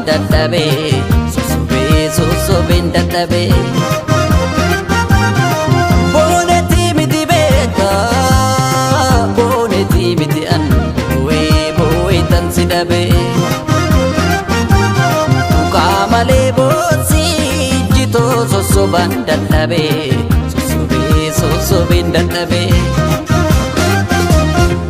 dadhabe sosobeen dadhabe booneti miti beeka booneti miti an boo'eetan si dhabe tuqaa malee bootsi jitoo sosobaan dadhabe sosobeen dadhabe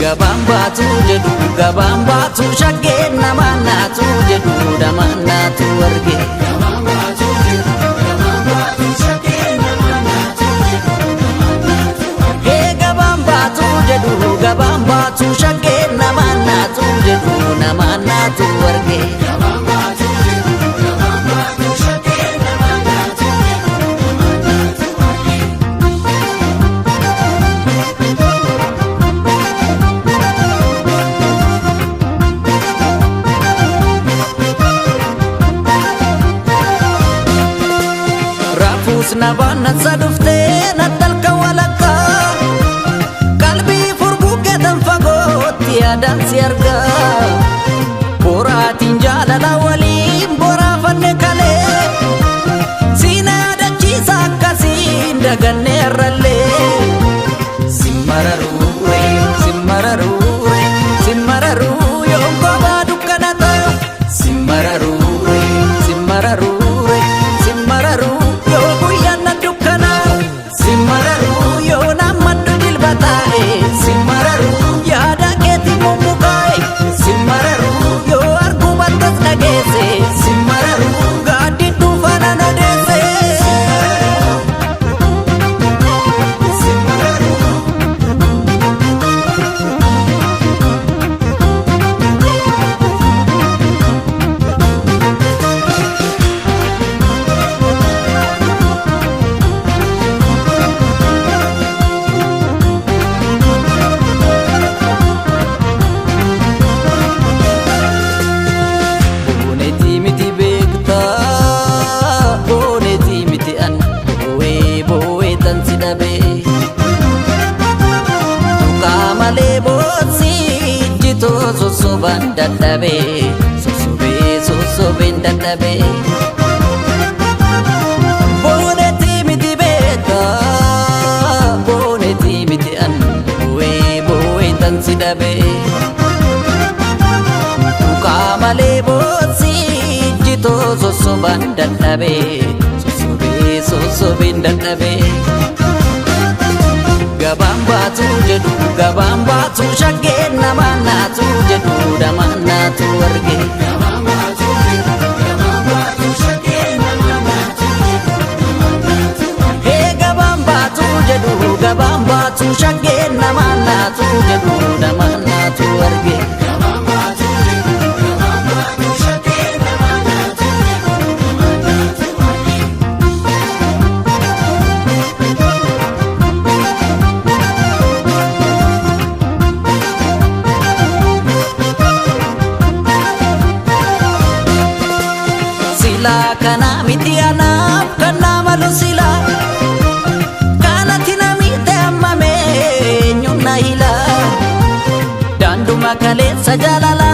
gabaan baatu jedhu gabaan baatu shaggee namaan naatu jedhu namaan naatu arge gabaan baatu jedhu gabaan baatu shaggee namaan naatu jedhu namaan naatu arge gabaan baatu jedhu gabaan baatu shaggee namaan naatu jedhu namaan naatu arge gabaan baatu jedhu gabaan baatu shaggee namaan naatu jedhu namaan naatu arge Nabana sadufte natalka walaka kalbi furbuke tan fagoti adan siarga boratin jalala walin bora fanne kale sina dachi sakasi daganne ralle simararu simararu simararu yongo badukanata simararu simararu simararu sosobaan dadhabe sosobeen dadhabe booneti miti beeka booneti miti an boo'eetan si dhabe tuqaa malee bootsi jitoo sosobaan dadhabe sosobeen dadhabe gabaan baatu jedhu gabaan baatu shaggee namaan naatu jedhu namaan naatu arge gabaan baatu jedhu gabaan baatu shaggee namaan naatu jedhu namaan naatu arge gabaan baatu jedhu gabaan baatu shaggee namaan naatu jedhu namaan naatu arge gabaan baatu jedhu gabaan baatu shaggee namaan naatu jedhu namaan naatu arge kana miti anaaf kana malu sila kana tina mite amma me nyunna ila danduma kale sajalala